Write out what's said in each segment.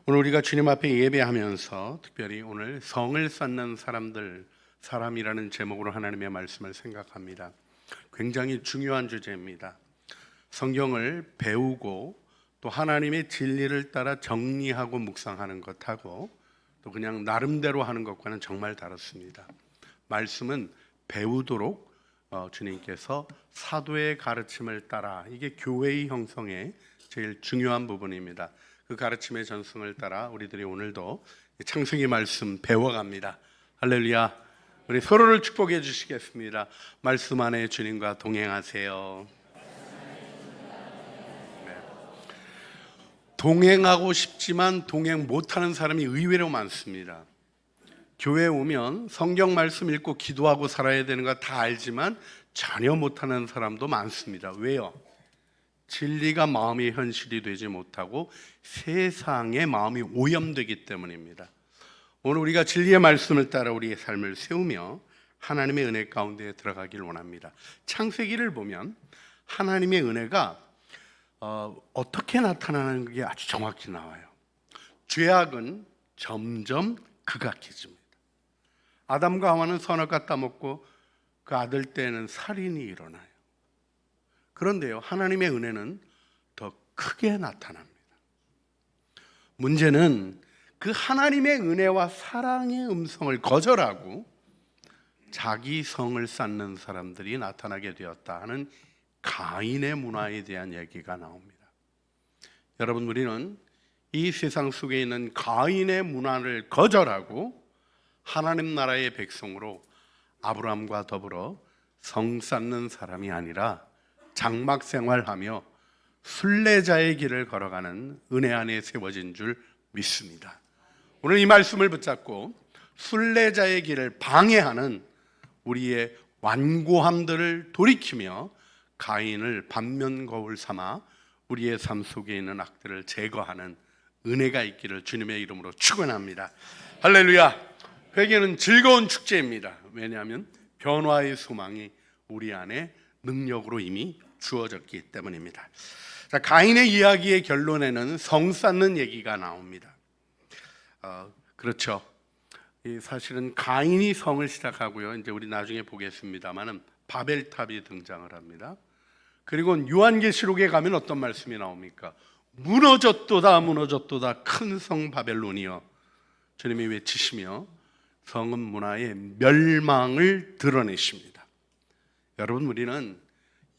오늘 우리가 주님 앞에 예배하면서 특별히 오늘 성을 쌓는 사람이라는 제목으로 하나님의 말씀을 생각합니다. 굉장히 중요한 주제입니다. 성경을 배우고 또 하나님의 진리를 따라 정리하고 묵상하는 것하고 또 그냥 나름대로 하는 것과는 정말 다릅니다. 말씀은 배우도록 주님께서 사도의 가르침을 따라, 이게 교회의 형성의 제일 중요한 부분입니다. 그 가르침의 전승을 따라 우리들이 오늘도 창세기 말씀 배워갑니다. 할렐루야. 우리 서로를 축복해 주시겠습니다. 말씀 안에 주님과 동행하세요. 네. 동행하고 싶지만 동행 못하는 사람이 의외로 많습니다. 교회에 오면 성경 말씀 읽고 기도하고 살아야 되는 거 다 알지만 전혀 못하는 사람도 많습니다. 왜요? 진리가 마음의 현실이 되지 못하고 세상의 마음이 오염되기 때문입니다. 오늘 우리가 진리의 말씀을 따라 우리의 삶을 세우며 하나님의 은혜 가운데 들어가길 원합니다. 창세기를 보면 하나님의 은혜가 어떻게 나타나는 게 아주 정확히 나와요. 죄악은 점점 극악해집니다. 아담과 하와는 선악과 따먹고 그 아들 때에는 살인이 일어나요. 그런데요, 하나님의 은혜는 더 크게 나타납니다. 문제는 그 하나님의 은혜와 사랑의 음성을 거절하고 자기 성을 쌓는 사람들이 나타나게 되었다 하는 가인의 문화에 대한 얘기가 나옵니다. 여러분, 우리는 이 세상 속에 있는 가인의 문화를 거절하고 하나님 나라의 백성으로 아브라함과 더불어 성 쌓는 사람이 아니라 장막 생활하며 순례자의 길을 걸어가는 은혜 안에 세워진 줄 믿습니다. 오늘 이 말씀을 붙잡고 순례자의 길을 방해하는 우리의 완고함들을 돌이키며 가인을 반면 거울 삼아 우리의 삶 속에 있는 악들을 제거하는 은혜가 있기를 주님의 이름으로 축원합니다. 할렐루야. 회개는 즐거운 축제입니다. 왜냐하면 변화의 소망이 우리 안에 능력으로 이미 주어졌기 때문입니다. 자, 가인의 이야기의 결론에는 성 쌓는 얘기가 나옵니다. 그렇죠. 사실은 가인이 성을 시작하고요. 이제 우리 나중에 보겠습니다만은 바벨탑이 등장을 합니다. 그리고 요한계시록에 가면 어떤 말씀이 나옵니까? 무너졌도다, 무너졌도다, 큰 성 바벨론이여. 주님이 외치시며 성은 문화의 멸망을 드러내십니다. 여러분, 우리는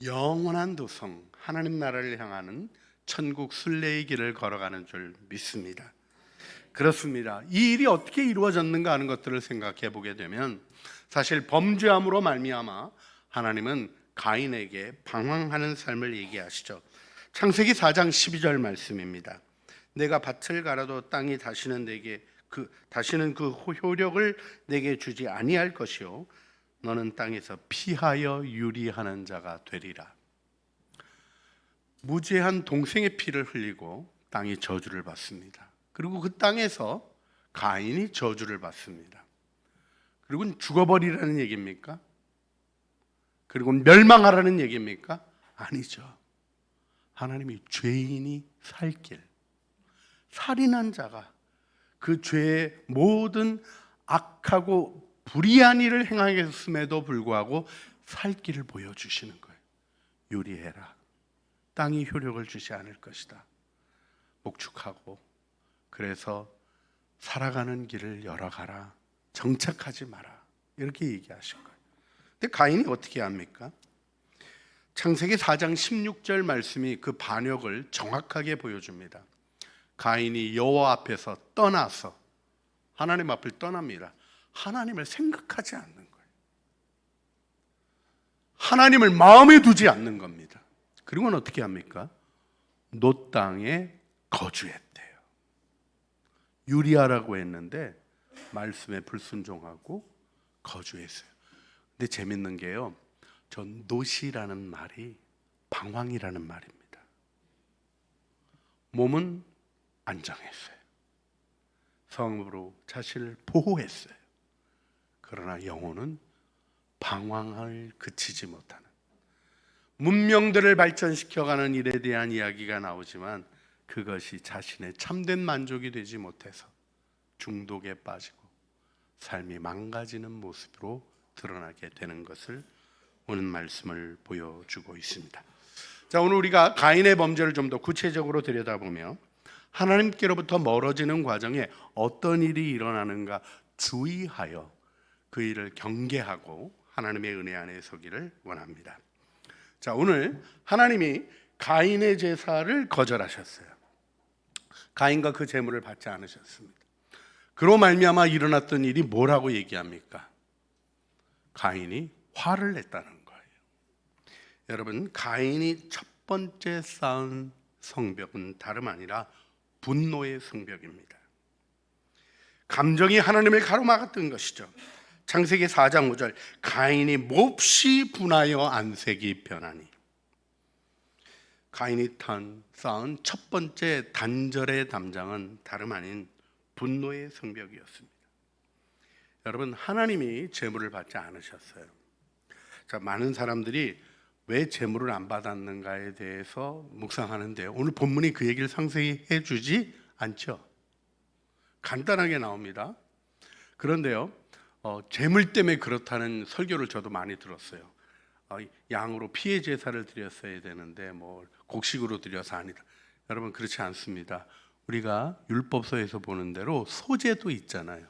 영원한 도성, 하나님 나라를 향하는 천국 순례의 길을 걸어가는 줄 믿습니다. 그렇습니다. 이 일이 어떻게 이루어졌는가 하는 것들을 생각해 보게 되면 사실 범죄함으로 말미암아 하나님은 가인에게 방황하는 삶을 얘기하시죠. 창세기 4장 12절 말씀입니다. 내가 밭을 갈아도 땅이 다시는 그 효력을 내게 주지 아니할 것이요 너는 땅에서 피하여 유리하는 자가 되리라. 무죄한 동생의 피를 흘리고 땅이 저주를 받습니다. 그리고 그 땅에서 가인이 저주를 받습니다. 그리고 죽어버리라는 얘기입니까? 그리고 멸망하라는 얘기입니까? 아니죠. 하나님이 죄인이 살 길, 살인한 자가 그 죄의 모든 악하고 불의한 일을 행하였음에도 불구하고 살 길을 보여주시는 거예요. 유리해라. 땅이 효력을 주지 않을 것이다. 목축하고 그래서 살아가는 길을 열어가라. 정착하지 마라. 이렇게 얘기하신 거예요. 근데 가인이 어떻게 합니까? 창세기 4장 16절 말씀이 그 반역을 정확하게 보여줍니다. 가인이 여호와 앞에서 떠나서 하나님 앞을 떠납니다. 하나님을 생각하지 않는 거예요. 하나님을 마음에 두지 않는 겁니다. 그리고는 어떻게 합니까? 노 땅에 거주했대요. 유리하라고 했는데 말씀에 불순종하고 거주했어요. 근데 재밌는 게요, 저 노시라는 말이 방황이라는 말입니다. 몸은 안정했어요. 성으로 자신을 보호했어요. 그러나 영혼은 방황을 그치지 못하는, 문명들을 발전시켜가는 일에 대한 이야기가 나오지만 그것이 자신의 참된 만족이 되지 못해서 중독에 빠지고 삶이 망가지는 모습으로 드러나게 되는 것을 오늘 말씀을 보여주고 있습니다. 자, 오늘 우리가 가인의 범죄를 좀 더 구체적으로 들여다보며 하나님께로부터 멀어지는 과정에 어떤 일이 일어나는가 주의하여 그 일을 경계하고 하나님의 은혜 안에 서기를 원합니다. 자, 오늘 하나님이 가인의 제사를 거절하셨어요. 가인과 그 제물을 받지 않으셨습니다. 그로 말미암아 일어났던 일이 뭐라고 얘기합니까? 가인이 화를 냈다는 거예요. 여러분, 가인이 첫 번째 쌓은 성벽은 다름 아니라 분노의 성벽입니다. 감정이 하나님을 가로막았던 것이죠. 창세기 4장 5절, 가인이 몹시 분하여 안색이 변하니. 가인이 쌓은 첫 번째 단절의 담장은 다름 아닌 분노의 성벽이었습니다. 여러분, 하나님이 제물을 받지 않으셨어요. 자, 많은 사람들이 왜 제물을 안 받았는가에 대해서 묵상하는데 오늘 본문이 그 얘기를 상세히 해주지 않죠. 간단하게 나옵니다. 그런데요, 제물 때문에 그렇다는 설교를 저도 많이 들었어요. 양으로 피해 제사를 드렸어야 되는데 뭐 곡식으로 드려서 아니다. 여러분, 그렇지 않습니다. 우리가 율법서에서 보는 대로 소제도 있잖아요.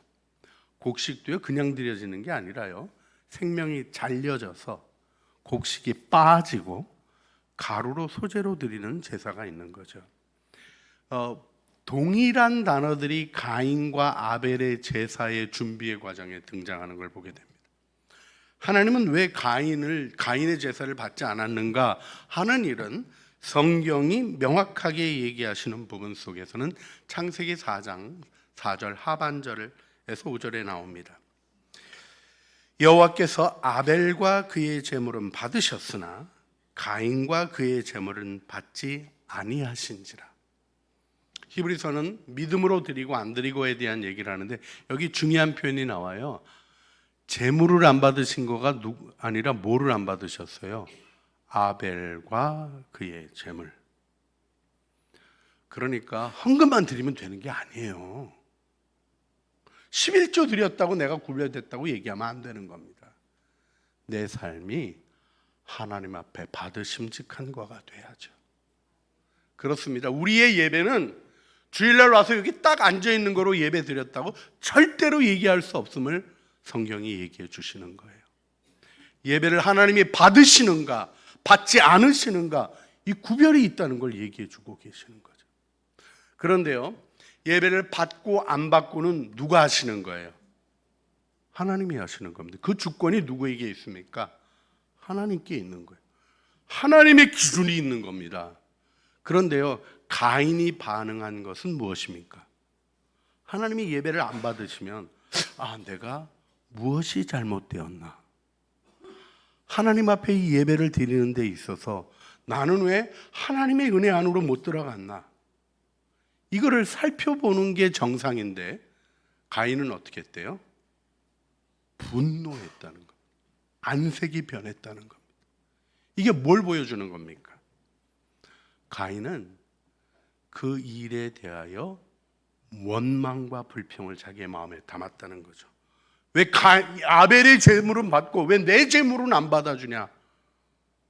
곡식도요, 그냥 드려지는 게 아니라요, 생명이 잘려져서 곡식이 빠지고 가루로 소제로 드리는 제사가 있는 거죠. 동일한 단어들이 가인과 아벨의 제사의 준비의 과정에 등장하는 걸 보게 됩니다. 하나님은 왜 가인의 제사를 받지 않았는가 하는 일은 성경이 명확하게 얘기하시는 부분 속에서는 창세기 4장 4절 하반절에서 5절에 나옵니다. 여호와께서 아벨과 그의 제물은 받으셨으나 가인과 그의 제물은 받지 아니하신지라. 히브리서는 믿음으로 드리고 안 드리고에 대한 얘기를 하는데 여기 중요한 표현이 나와요. 제물을 안 받으신 거가 아니라 뭐를 안 받으셨어요? 아벨과 그의 제물. 그러니까 헌금만 드리면 되는 게 아니에요. 11조 드렸다고 내가 구별됐다고 얘기하면 안 되는 겁니다. 내 삶이 하나님 앞에 받으심직한 거가 돼야죠. 그렇습니다. 우리의 예배는 주일날 와서 여기 딱 앉아있는 거로 예배 드렸다고 절대로 얘기할 수 없음을 성경이 얘기해 주시는 거예요. 예배를 하나님이 받으시는가 받지 않으시는가, 이 구별이 있다는 걸 얘기해 주고 계시는 거죠. 그런데요, 예배를 받고 안 받고는 누가 하시는 거예요? 하나님이 하시는 겁니다. 그 주권이 누구에게 있습니까? 하나님께 있는 거예요. 하나님의 기준이 있는 겁니다. 그런데요, 가인이 반응한 것은 무엇입니까? 하나님이 예배를 안 받으시면 내가 무엇이 잘못되었나? 하나님 앞에 이 예배를 드리는 데 있어서 나는 왜 하나님의 은혜 안으로 못 들어갔나? 이거를 살펴보는 게 정상인데 가인은 어떻게 했대요? 분노했다는 겁니다. 안색이 변했다는 겁니다. 이게 뭘 보여주는 겁니까? 가인은 그 일에 대하여 원망과 불평을 자기의 마음에 담았다는 거죠. 왜 아벨의 제물은 받고 왜 내 제물은 안 받아주냐?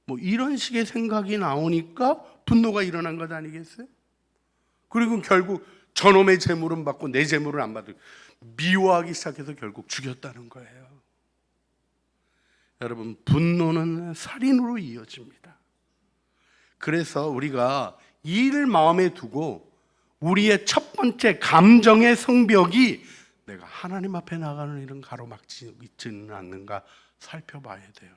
뭐 이런 식의 생각이 나오니까 분노가 일어난 것 아니겠어요? 그리고 결국 저놈의 제물은 받고 내 제물은 안 받고 미워하기 시작해서 결국 죽였다는 거예요. 여러분, 분노는 살인으로 이어집니다. 그래서 우리가 이 일을 마음에 두고 우리의 첫 번째 감정의 성벽이 내가 하나님 앞에 나가는 일은 가로막지 있지는 않는가 살펴봐야 돼요.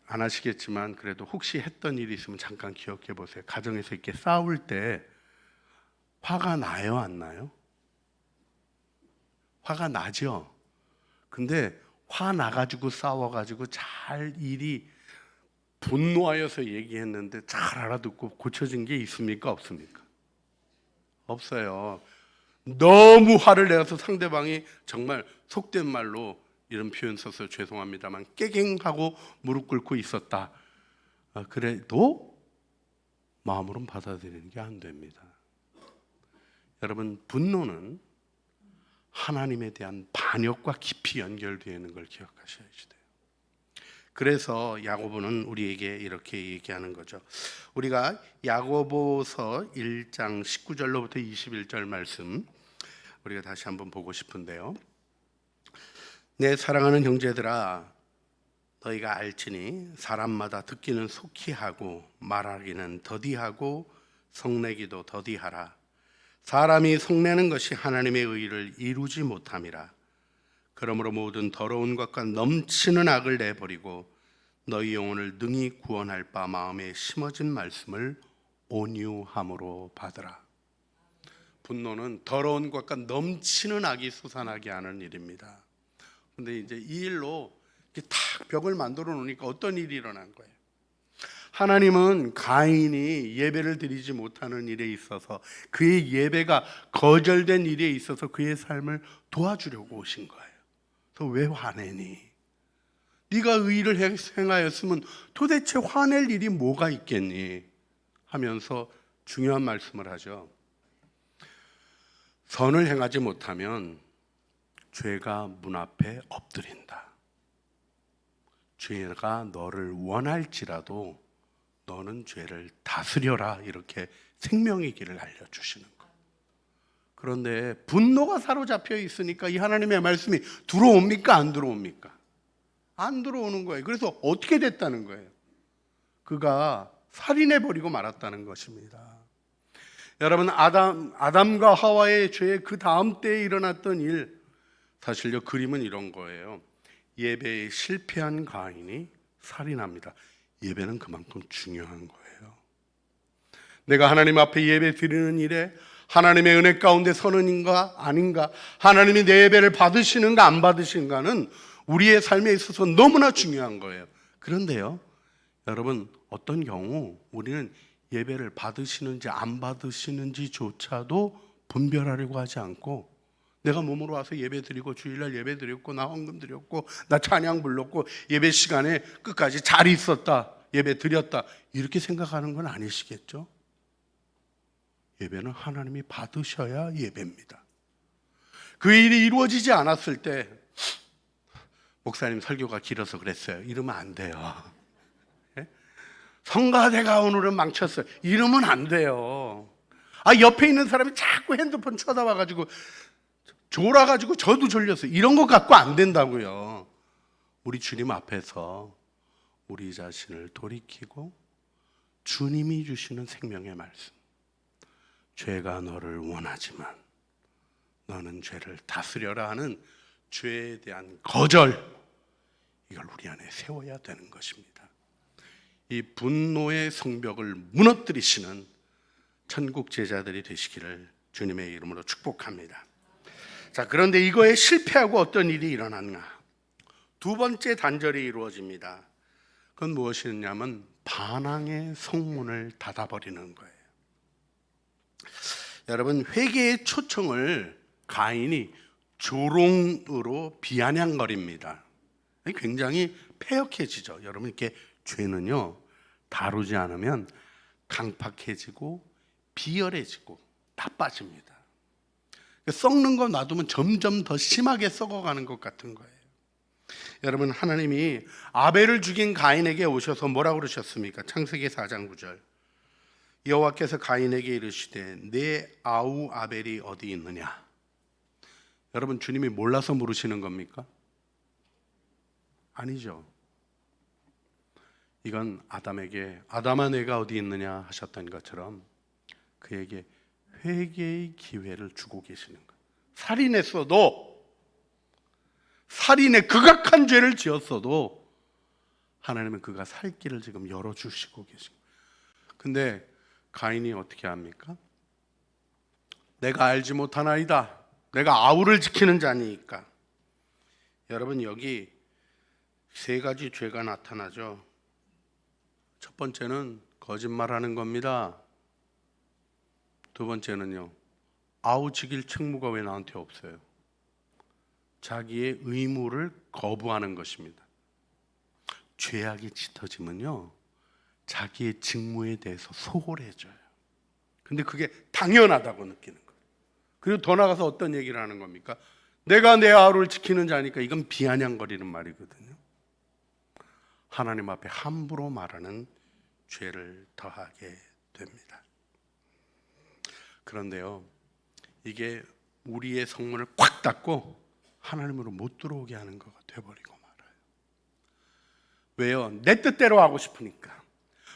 안 하시겠지만 그래도 혹시 했던 일이 있으면 잠깐 기억해 보세요. 가정에서 이렇게 싸울 때 화가 나요, 안 나요? 화가 나죠. 근데 화 나가지고 싸워가지고 잘 일이 분노하여서 얘기했는데 잘 알아듣고 고쳐진 게 있습니까, 없습니까? 없어요. 너무 화를 내서 상대방이 정말 속된 말로 이런 표현 써서 죄송합니다만 깨갱하고 무릎 꿇고 있었다. 그래도 마음으로는 받아들이는 게 안 됩니다. 여러분, 분노는 하나님에 대한 반역과 깊이 연결되어 있는 걸 기억하셔야지 돼요. 그래서 야고보는 우리에게 이렇게 얘기하는 거죠. 우리가 야고보서 1장 19절로부터 21절 말씀 우리가 다시 한번 보고 싶은데요. 내 사랑하는 형제들아, 너희가 알지니 사람마다 듣기는 속히 하고 말하기는 더디하고 성내기도 더디하라. 사람이 성내는 것이 하나님의 의를 이루지 못함이라. 그러므로 모든 더러운 것과 넘치는 악을 내버리고 너희 영혼을 능히 구원할 바 마음에 심어진 말씀을 온유함으로 받으라. 분노는 더러운 것과 넘치는 악이 솟아나게 하는 일입니다. 근데 이제 이 일로 이렇게 탁 벽을 만들어 놓으니까 어떤 일이 일어난 거예요? 하나님은 가인이 예배를 드리지 못하는 일에 있어서, 그의 예배가 거절된 일에 있어서 그의 삶을 도와주려고 오신 거예요. 그래서 왜 화내니? 네가 의를 행하였으면 도대체 화낼 일이 뭐가 있겠니? 하면서 중요한 말씀을 하죠. 선을 행하지 못하면 죄가 문 앞에 엎드린다. 죄가 너를 원할지라도 너는 죄를 다스려라. 이렇게 생명의 길을 알려주시는 거예요. 그런데 분노가 사로잡혀 있으니까 이 하나님의 말씀이 들어옵니까? 안 들어옵니까? 안 들어오는 거예요. 그래서 어떻게 됐다는 거예요? 그가 살인해버리고 말았다는 것입니다. 여러분, 아담과 하와의 죄 그 다음 때에 일어났던 일, 사실요 그림은 이런 거예요. 예배에 실패한 가인이 살인합니다. 예배는 그만큼 중요한 거예요. 내가 하나님 앞에 예배 드리는 일에 하나님의 은혜 가운데 서는인가 아닌가, 하나님이 내 예배를 받으시는가 안 받으시는가는 우리의 삶에 있어서 너무나 중요한 거예요. 그런데요, 여러분, 어떤 경우 우리는 예배를 받으시는지 안 받으시는지조차도 분별하려고 하지 않고, 내가 몸으로 와서 예배 드리고 주일날 예배 드렸고 나 헌금 드렸고 나 찬양 불렀고 예배 시간에 끝까지 잘 있었다, 예배 드렸다, 이렇게 생각하는 건 아니시겠죠? 예배는 하나님이 받으셔야 예배입니다. 그 일이 이루어지지 않았을 때 목사님 설교가 길어서 그랬어요, 이러면 안 돼요. 성가대가 오늘은 망쳤어요, 이러면 안 돼요. 옆에 있는 사람이 자꾸 핸드폰 쳐다봐가지고 졸아가지고 저도 졸렸어요, 이런 거 갖고 안 된다고요. 우리 주님 앞에서 우리 자신을 돌이키고 주님이 주시는 생명의 말씀, 죄가 너를 원하지만 너는 죄를 다스려라 하는 죄에 대한 거절, 이걸 우리 안에 세워야 되는 것입니다. 이 분노의 성벽을 무너뜨리시는 천국 제자들이 되시기를 주님의 이름으로 축복합니다. 자, 그런데 이거에 실패하고 어떤 일이 일어났나? 두 번째 단절이 이루어집니다. 그건 무엇이냐면 반항의 성문을 닫아버리는 거예요. 여러분, 회개의 초청을 가인이 조롱으로 비아냥거립니다. 굉장히 패역해지죠. 여러분, 이렇게 죄는요 다루지 않으면 강팍해지고 비열해지고 나빠집니다. 썩는 거 놔두면 점점 더 심하게 썩어가는 것 같은 거예요. 여러분, 하나님이 아벨을 죽인 가인에게 오셔서 뭐라고 그러셨습니까? 창세기 4장 9절, 여호와께서 가인에게 이르시되 내 아우 아벨이 어디 있느냐? 여러분, 주님이 몰라서 물으시는 겁니까? 아니죠. 이건 아담에게 아담아 내가 어디 있느냐 하셨던 것처럼 그에게 회개의 기회를 주고 계시는 거예요. 살인했어도, 살인의 극악한 죄를 지었어도 하나님은 그가 살 길을 지금 열어주시고 계신 거예요. 근데 가인이 어떻게 합니까? 내가 알지 못하나이다, 내가 아우를 지키는 자니까. 여러분, 여기 세 가지 죄가 나타나죠. 첫 번째는 거짓말하는 겁니다. 두 번째는요, 아우 지킬 책무가 왜 나한테 없어요? 자기의 의무를 거부하는 것입니다. 죄악이 짙어지면요 자기의 직무에 대해서 소홀해져요. 근데 그게 당연하다고 느끼는 거예요. 그리고 더 나가서 어떤 얘기를 하는 겁니까? 내가 내 하루를 지키는 자니까. 이건 비아냥거리는 말이거든요. 하나님 앞에 함부로 말하는 죄를 더하게 됩니다. 그런데요, 이게 우리의 성문을 꽉 닫고 하나님으로 못 들어오게 하는 거가 돼버리고 말아요. 왜요? 내 뜻대로 하고 싶으니까.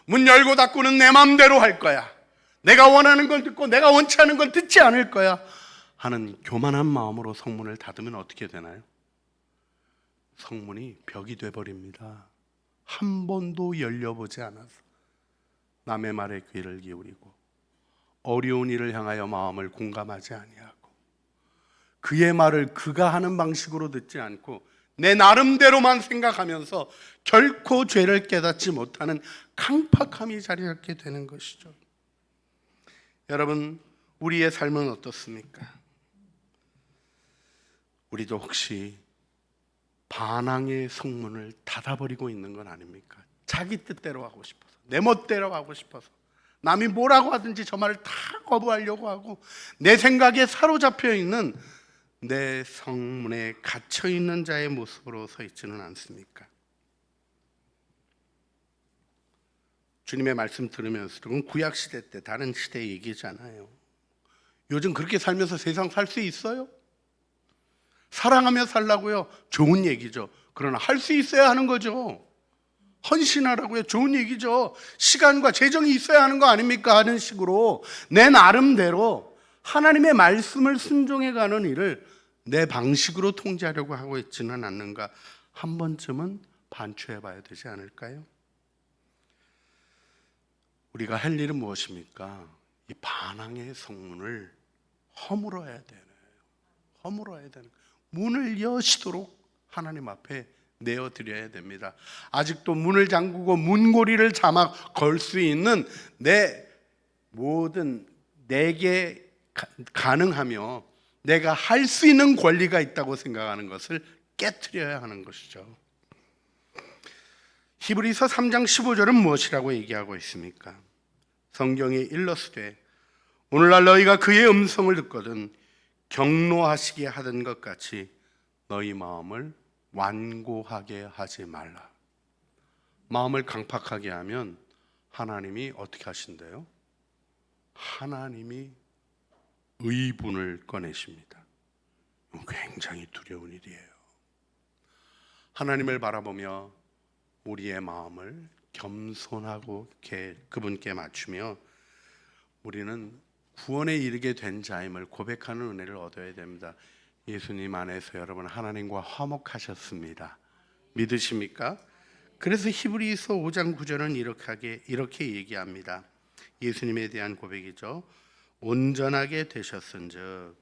문 열고 닫고는 내 마음대로 할 거야. 내가 원하는 건 듣고 내가 원치 않은 건 듣지 않을 거야 하는 교만한 마음으로 성문을 닫으면 어떻게 되나요? 성문이 벽이 돼버립니다. 한 번도 열려보지 않아서 남의 말에 귀를 기울이고 어려운 일을 향하여 마음을 공감하지 아니하고 그의 말을 그가 하는 방식으로 듣지 않고 내 나름대로만 생각하면서 결코 죄를 깨닫지 못하는 강팍함이 자리 잡게 되는 것이죠. 여러분, 우리의 삶은 어떻습니까? 우리도 혹시 반항의 성문을 닫아버리고 있는 건 아닙니까? 자기 뜻대로 하고 싶어서, 내 멋대로 하고 싶어서, 남이 뭐라고 하든지 저 말을 다 거부하려고 하고 내 생각에 사로잡혀 있는 내 성문에 갇혀 있는 자의 모습으로 서 있지는 않습니까? 주님의 말씀 들으면서, 그건 구약 시대 때 다른 시대 얘기잖아요. 요즘 그렇게 살면서 세상 살 수 있어요? 사랑하며 살라고요? 좋은 얘기죠. 그러나 할 수 있어야 하는 거죠. 헌신하라고요? 좋은 얘기죠. 시간과 재정이 있어야 하는 거 아닙니까? 하는 식으로 내 나름대로 하나님의 말씀을 순종해가는 일을 내 방식으로 통제하려고 하고 있지는 않는가, 한 번쯤은 반추해 봐야 되지 않을까요? 우리가 할 일은 무엇입니까? 이 반항의 성문을 허물어야 되는, 허물어야 되는, 문을 여시도록 하나님 앞에 내어드려야 됩니다. 아직도 문을 잠그고 문고리를 자막 걸 수 있는 내 모든, 내게 가능하며 내가 할 수 있는 권리가 있다고 생각하는 것을 깨트려야 하는 것이죠. 히브리서 3장 15절은 무엇이라고 얘기하고 있습니까? 성경에 일러스되 오늘날 너희가 그의 음성을 듣거든 경노하시게 하던 것 같이 너희 마음을 완고하게 하지 말라. 마음을 강팍하게 하면 하나님이 어떻게 하신대요? 하나님이 의분을 꺼내십니다. 굉장히 두려운 일이에요. 하나님을 바라보며 우리의 마음을 겸손하고 그분께 맞추며 우리는 구원에 이르게 된 자임을 고백하는 은혜를 얻어야 됩니다. 예수님 안에서 여러분 하나님과 화목하셨습니다. 믿으십니까? 그래서 히브리서 5장 9절은 이렇게 얘기합니다. 예수님에 대한 고백이죠. 온전하게 되셨은즉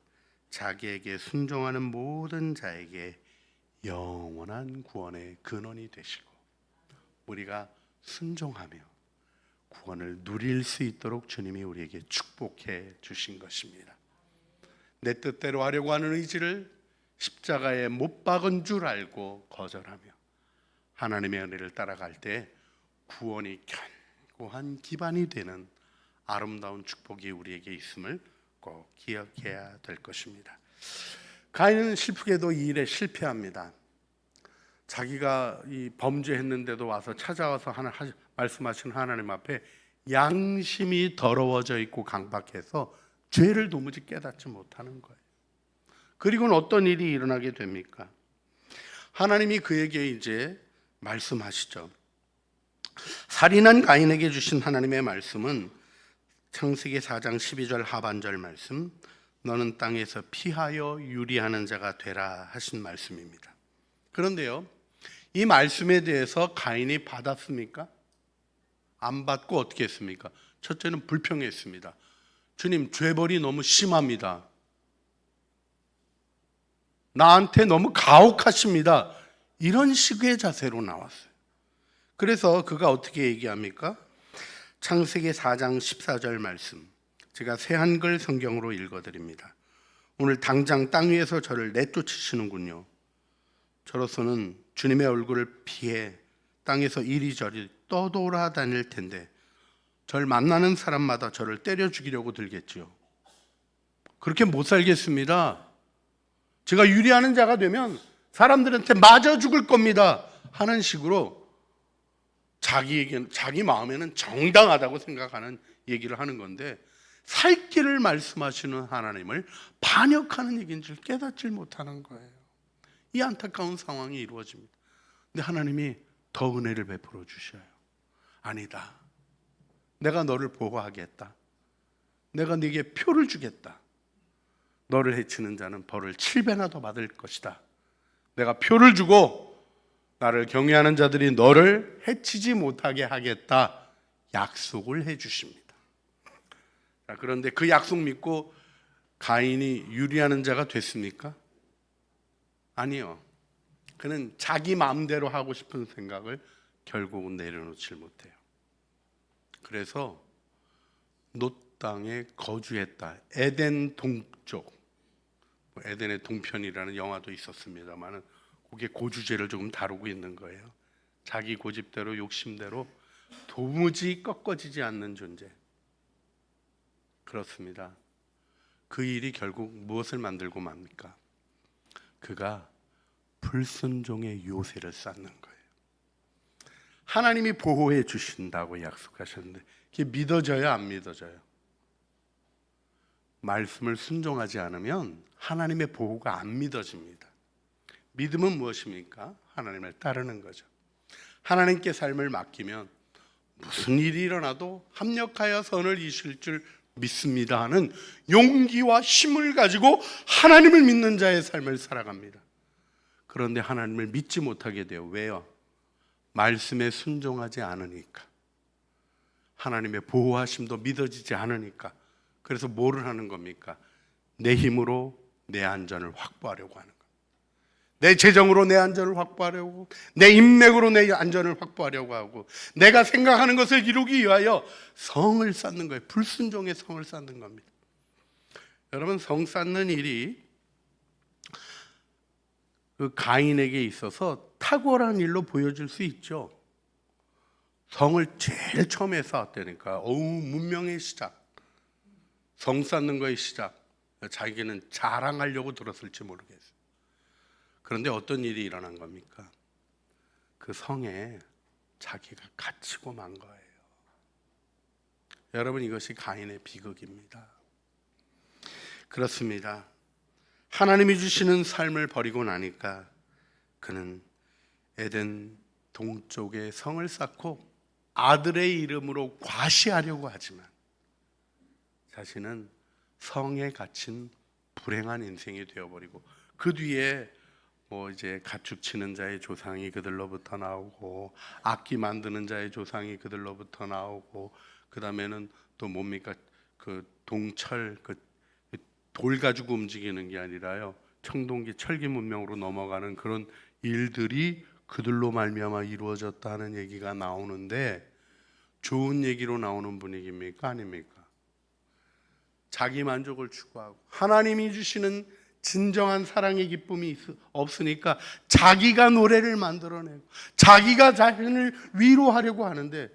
자기에게 순종하는 모든 자에게 영원한 구원의 근원이 되시고, 우리가 순종하며 구원을 누릴 수 있도록 주님이 우리에게 축복해 주신 것입니다. 내 뜻대로 하려고 하는 의지를 십자가에 못 박은 줄 알고 거절하며 하나님의 은혜를 따라갈 때 구원이 견고한 기반이 되는 아름다운 축복이 우리에게 있음을 꼭 기억해야 될 것입니다. 가인은 슬프게도 이 일에 실패합니다. 자기가 이 범죄했는데도 와서 찾아와서 말씀하신 하나님 앞에 양심이 더러워져 있고 강박해서 죄를 도무지 깨닫지 못하는 거예요. 그리고는 어떤 일이 일어나게 됩니까? 하나님이 그에게 이제 말씀하시죠. 살인한 가인에게 주신 하나님의 말씀은 창세기 4장 12절 하반절 말씀, 너는 땅에서 피하여 유리하는 자가 되라 하신 말씀입니다. 그런데요, 이 말씀에 대해서 가인이 받았습니까? 안 받고 어떻게 했습니까? 첫째는 불평했습니다. 주님, 죄벌이 너무 심합니다. 나한테 너무 가혹하십니다. 이런 식의 자세로 나왔어요. 그래서 그가 어떻게 얘기합니까? 창세기 4장 14절 말씀, 제가 새 한글 성경으로 읽어드립니다. 오늘 당장 땅 위에서 저를 내쫓으시는군요. 저로서는 주님의 얼굴을 피해 땅에서 이리저리 떠돌아다닐 텐데 저를 만나는 사람마다 저를 때려 죽이려고 들겠지요. 그렇게 못 살겠습니다. 제가 유리하는 자가 되면 사람들한테 맞아 죽을 겁니다 하는 식으로 자기 마음에는 정당하다고 생각하는 얘기를 하는 건데, 살 길을 말씀하시는 하나님을 반역하는 얘기인 줄 깨닫질 못하는 거예요. 이 안타까운 상황이 이루어집니다. 근데 하나님이 더 은혜를 베풀어 주셔요. 아니다, 내가 너를 보호하겠다. 내가 네게 표를 주겠다. 너를 해치는 자는 벌을 7배나 더 받을 것이다. 내가 표를 주고 나를 경외하는 자들이 너를 해치지 못하게 하겠다 약속을 해 주십니다. 그런데 그 약속 믿고 가인이 유리하는 자가 됐습니까? 아니요. 그는 자기 마음대로 하고 싶은 생각을 결국은 내려놓질 못해요. 그래서 롯 땅에 거주했다. 에덴 동쪽, 에덴의 동편이라는 영화도 있었습니다만 그게 그 주제를 조금 다루고 있는 거예요. 자기 고집대로 욕심대로 도무지 꺾어지지 않는 존재. 그렇습니다. 그 일이 결국 무엇을 만들고 맙니까? 그가 불순종의 요새를 쌓는 거예요. 하나님이 보호해 주신다고 약속하셨는데 그게 믿어져요, 안 믿어져요? 말씀을 순종하지 않으면 하나님의 보호가 안 믿어집니다. 믿음은 무엇입니까? 하나님을 따르는 거죠. 하나님께 삶을 맡기면 무슨 일이 일어나도 합력하여 선을 이실 줄 믿습니다 하는 용기와 힘을 가지고 하나님을 믿는 자의 삶을 살아갑니다. 그런데 하나님을 믿지 못하게 돼요. 왜요? 말씀에 순종하지 않으니까. 하나님의 보호하심도 믿어지지 않으니까. 그래서 뭐를 하는 겁니까? 내 힘으로 내 안전을 확보하려고 하는 거예요. 내 재정으로 내 안전을 확보하려고, 내 인맥으로 내 안전을 확보하려고 하고, 내가 생각하는 것을 이루기 위하여 성을 쌓는 거예요. 불순종의 성을 쌓는 겁니다. 여러분, 성 쌓는 일이 그 가인에게 있어서 탁월한 일로 보여질 수 있죠. 성을 제일 처음에 쌓았다니까. 문명의 시작, 성 쌓는 거의 시작. 자기는 자랑하려고 들었을지 모르겠어요. 그런데 어떤 일이 일어난 겁니까? 그 성에 자기가 갇히고 만 거예요. 여러분, 이것이 가인의 비극입니다. 그렇습니다. 하나님이 주시는 삶을 버리고 나니까 그는 에덴 동쪽에 성을 쌓고 아들의 이름으로 과시하려고 하지만 자신은 성에 갇힌 불행한 인생이 되어버리고, 그 뒤에 이제 가축 치는 자의 조상이 그들로부터 나오고, 악기 만드는 자의 조상이 그들로부터 나오고, 그 다음에는 또 뭡니까? 그 동철, 그 돌 가지고 움직이는 게 아니라요, 청동기, 철기 문명으로 넘어가는 그런 일들이 그들로 말미암아 이루어졌다는 얘기가 나오는데, 좋은 얘기로 나오는 분위기입니까? 아닙니까? 자기 만족을 추구하고 하나님이 주시는 진정한 사랑의 기쁨이 없으니까 자기가 노래를 만들어내고 자기가 자신을 위로하려고 하는데,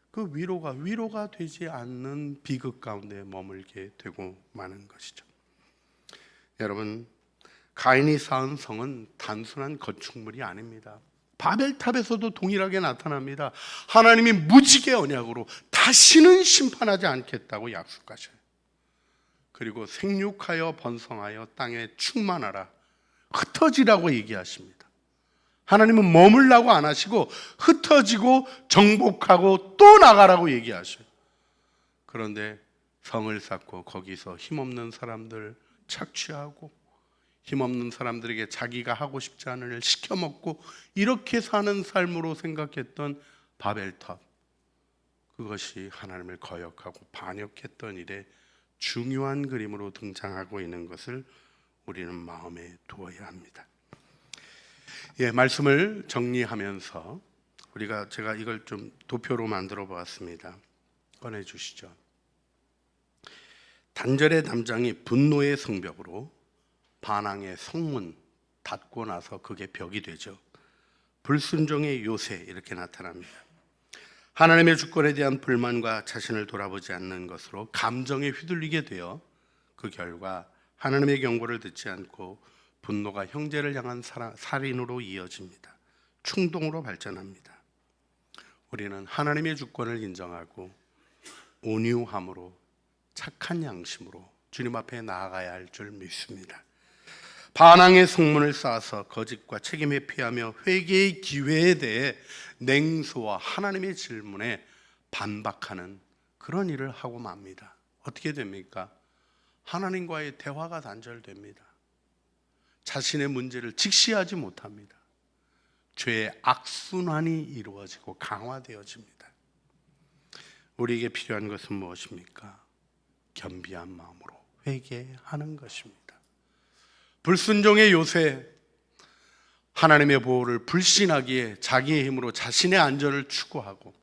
그 위로가 되지 않는 비극 가운데 머물게 되고 마는 것이죠. 여러분, 가인이 쌓은 성은 단순한 건축물이 아닙니다. 바벨탑에서도 동일하게 나타납니다. 하나님이 무지개 언약으로 다시는 심판하지 않겠다고 약속하셔요. 그리고 생육하여 번성하여 땅에 충만하라, 흩어지라고 얘기하십니다. 하나님은 머물라고 안 하시고 흩어지고 정복하고 또 나가라고 얘기하셔요. 그런데 성을 쌓고 거기서 힘없는 사람들 착취하고, 힘없는 사람들에게 자기가 하고 싶지 않은 일 시켜먹고, 이렇게 사는 삶으로 생각했던 바벨탑, 그것이 하나님을 거역하고 반역했던 일에 중요한 그림으로 등장하고 있는 것을 우리는 마음에 두어야 합니다. 말씀을 정리하면서 제가 이걸 좀 도표로 만들어 보았습니다. 꺼내 주시죠. 단절의 담장이 분노의 성벽으로 반항의 성문 닫고 나서 그게 벽이 되죠. 불순종의 요새 이렇게 나타납니다. 하나님의 주권에 대한 불만과 자신을 돌아보지 않는 것으로 감정에 휘둘리게 되어 그 결과 하나님의 경고를 듣지 않고 분노가 형제를 향한 살인으로 이어집니다. 충동으로 발전합니다. 우리는 하나님의 주권을 인정하고 온유함으로 착한 양심으로 주님 앞에 나아가야 할 줄 믿습니다. 반항의 성문을 쌓아서 거짓과 책임에 피하며 회개의 기회에 대해 냉소와 하나님의 질문에 반박하는 그런 일을 하고 맙니다. 어떻게 됩니까? 하나님과의 대화가 단절됩니다. 자신의 문제를 직시하지 못합니다. 죄의 악순환이 이루어지고 강화되어집니다. 우리에게 필요한 것은 무엇입니까? 겸비한 마음으로 회개하는 것입니다. 불순종의 요새, 하나님의 보호를 불신하기에 자기의 힘으로 자신의 안전을 추구하고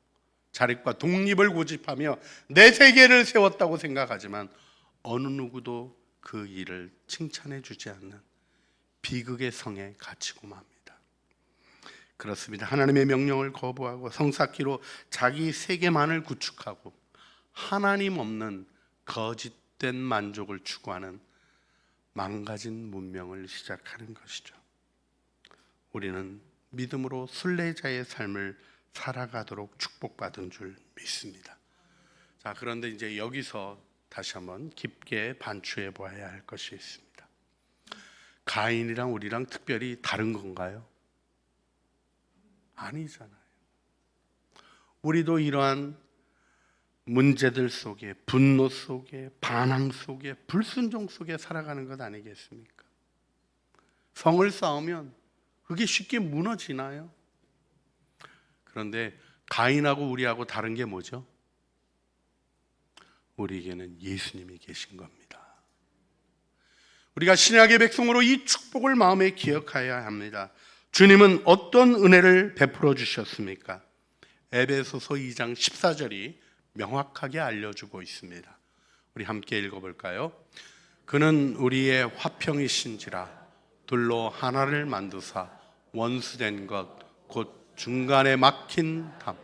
자립과 독립을 고집하며 내 세계를 세웠다고 생각하지만 어느 누구도 그 일을 칭찬해 주지 않는 비극의 성에 갇히고 맙니다. 그렇습니다. 하나님의 명령을 거부하고 성쌓기로 자기 세계만을 구축하고 하나님 없는 거짓된 만족을 추구하는 망가진 문명을 시작하는 것이죠. 우리는 믿음으로 순례자의 삶을 살아가도록 축복받은 줄 믿습니다. 자, 그런데 이제 여기서 다시 한번 깊게 반추해 보아야 할 것이 있습니다. 가인이랑 우리랑 특별히 다른 건가요? 아니잖아요. 우리도 이러한 문제들 속에, 분노 속에, 반항 속에, 불순종 속에 살아가는 것 아니겠습니까? 성을 쌓으면 그게 쉽게 무너지나요? 그런데 가인하고 우리하고 다른 게 뭐죠? 우리에게는 예수님이 계신 겁니다. 우리가 신약의 백성으로 이 축복을 마음에 기억해야 합니다. 주님은 어떤 은혜를 베풀어 주셨습니까? 에베소서 2장 14절이 명확하게 알려주고 있습니다. 우리 함께 읽어볼까요? 그는 우리의 화평이신지라 둘로 하나를 만드사 원수된 것 곧 중간에 막힌 담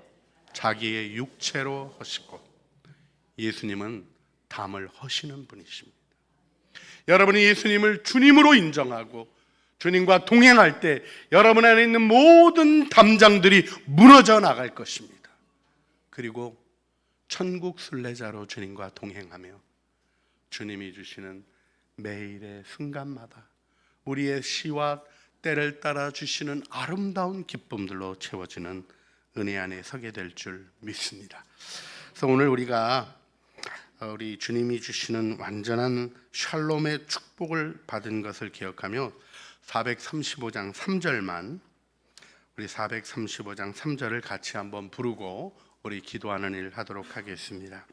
자기의 육체로 허시고. 예수님은 담을 허시는 분이십니다. 여러분이 예수님을 주님으로 인정하고 주님과 동행할 때 여러분 안에 있는 모든 담장들이 무너져 나갈 것입니다. 그리고 천국 순례자로 주님과 동행하며 주님이 주시는 매일의 순간마다 우리의 시와 때를 따라 주시는 아름다운 기쁨들로 채워지는 은혜 안에 서게 될 줄 믿습니다. 그래서 오늘 우리가 우리 주님이 주시는 완전한 샬롬의 축복을 받은 것을 기억하며 435장 3절만 우리 435장 3절을 같이 한번 부르고 우리 기도하는 일 하도록 하겠습니다.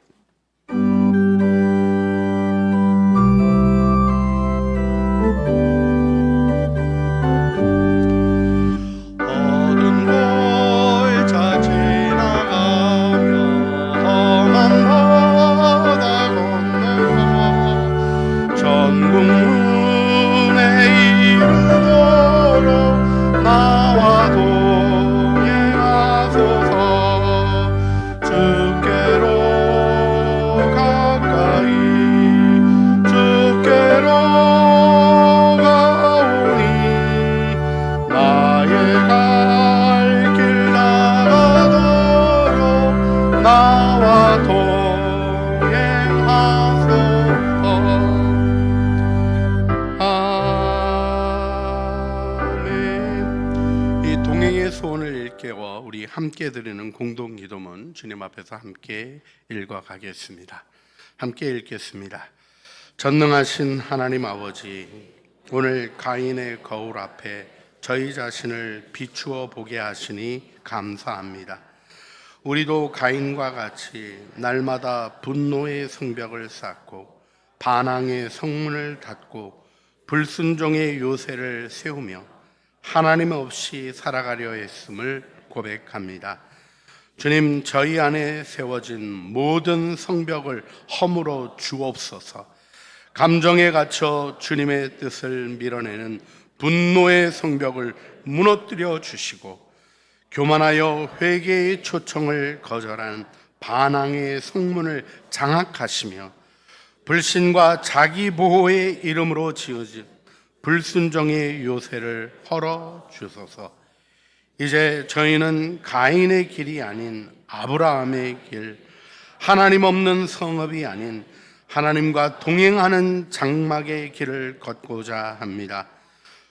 함께 드리는 공동 기도문 주님 앞에서 함께 읽어가겠습니다. 함께 읽겠습니다. 전능하신 하나님 아버지, 오늘 가인의 거울 앞에 저희 자신을 비추어 보게 하시니 감사합니다. 우리도 가인과 같이 날마다 분노의 성벽을 쌓고 반항의 성문을 닫고 불순종의 요새를 세우며 하나님 없이 살아가려 했음을 고백합니다. 주님, 저희 안에 세워진 모든 성벽을 허물어 주옵소서. 감정에 갇혀 주님의 뜻을 밀어내는 분노의 성벽을 무너뜨려 주시고 교만하여 회개의 초청을 거절한 반항의 성문을 장악하시며 불신과 자기 보호의 이름으로 지어진 불순종의 요새를 헐어 주소서. 이제 저희는 가인의 길이 아닌 아브라함의 길, 하나님 없는 성읍이 아닌 하나님과 동행하는 장막의 길을 걷고자 합니다.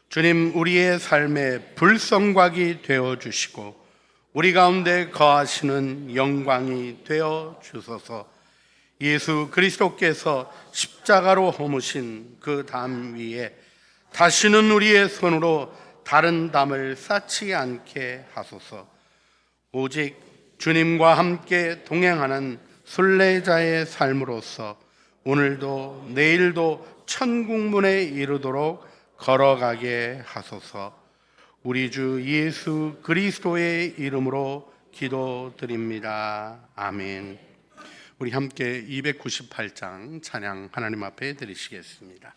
주님, 우리의 삶의 불성곽이 되어 주시고 우리 가운데 거하시는 영광이 되어 주소서. 예수 그리스도께서 십자가로 허무신 그 담 위에 다시는 우리의 손으로 다른 담을 쌓지 않게 하소서. 오직 주님과 함께 동행하는 순례자의 삶으로서 오늘도 내일도 천국문에 이르도록 걸어가게 하소서. 우리 주 예수 그리스도의 이름으로 기도드립니다. 아멘. 우리 함께 298장 찬양 하나님 앞에 드리시겠습니다.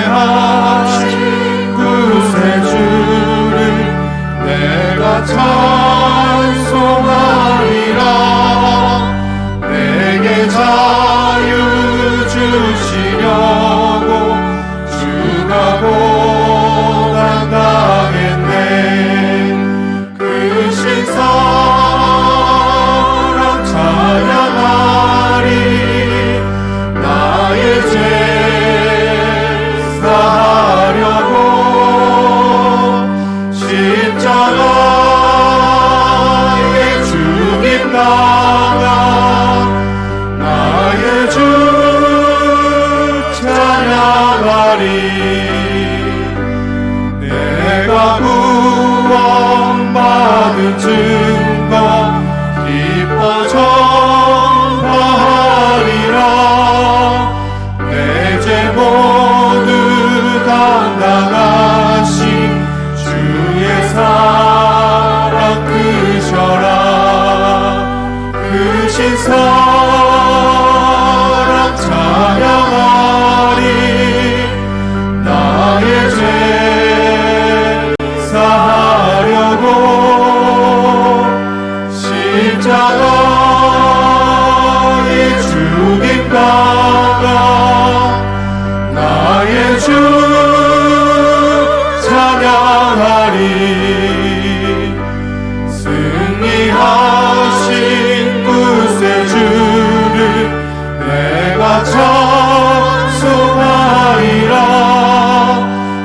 존재하신 구세주를 내가 찬송하리라. 내게 자유 주시려고 주가 고난당했네. 그 신사랑 찬양하리. 나의 죄 하려고 십자가에 죽임 당한 나의 주 찬양하리. 내가 구원받은 증거 기뻐 전파하리라. 내 죄 모두 당당하신 주의 사랑 크셔라. 크신 사랑 찬양하리. 나의 죄 사하려고 십자가에 죽임 당한 나의 주 찬양하리. 승리하신 구세주를 내가 찬송하리라.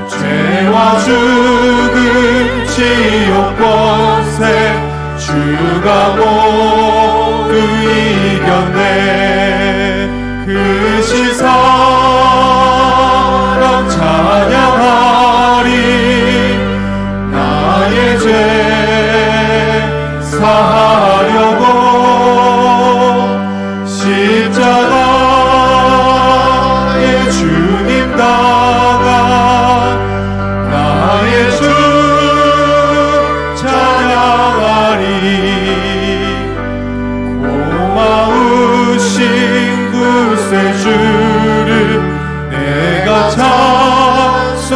죄와 죽음 지옥 권세 주가 모두 이겼네. 그 시사랑 찬양하리. 나의 죄 사하려고 십자가에 죽임 당한 나의 주 찬양하리. 고마우신 구세주를 내가 찬송하리라.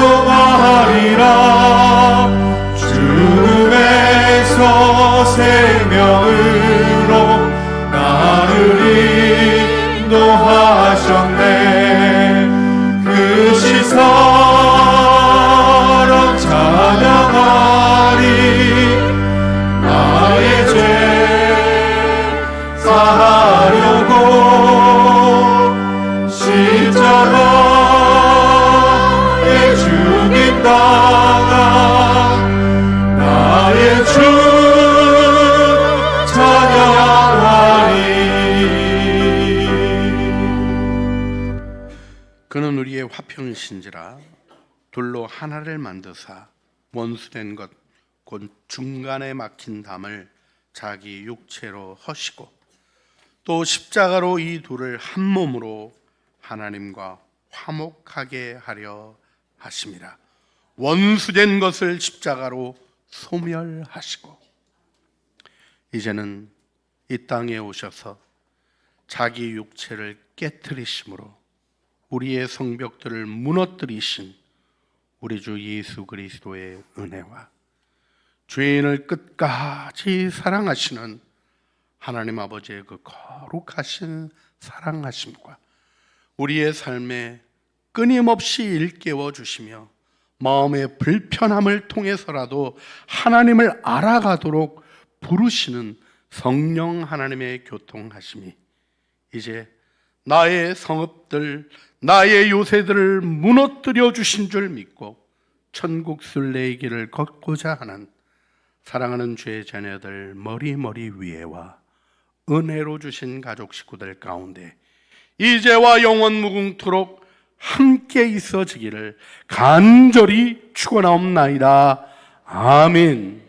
죽음에서 생명으로 나를 인도하셨네. 그 시사랑 찬양하리. 나의 죄 사하려고 십자가에 죽임 당한 나의 주 찬양하리. 그는 우리의 화평이신지라 둘로 하나를 만드사 원수된 것 곧 중간에 막힌 담을 자기 육체로 허시고 또 십자가로 이 둘을 한 몸으로 하나님과 화목하게 하려 하심이라. 원수된 것을 십자가로 소멸하시고 이제는 이 땅에 오셔서 자기 육체를 깨뜨리심으로 우리의 성벽들을 무너뜨리신 우리 주 예수 그리스도의 은혜와 죄인을 끝까지 사랑하시는 하나님 아버지의 그 거룩하신 사랑하심과 우리의 삶에 끊임없이 일깨워 주시며 마음의 불편함을 통해서라도 하나님을 알아가도록 부르시는 성령 하나님의 교통하심이 이제 나의 성읍들, 나의 요새들을 무너뜨려 주신 줄 믿고 천국 순례의 길을 걷고자 하는 사랑하는 주의 자녀들 머리 위에와 은혜로 주신 가족 식구들 가운데 이제와 영원 무궁토록 함께 있어지기를 간절히 축원하옵나이다. 아멘.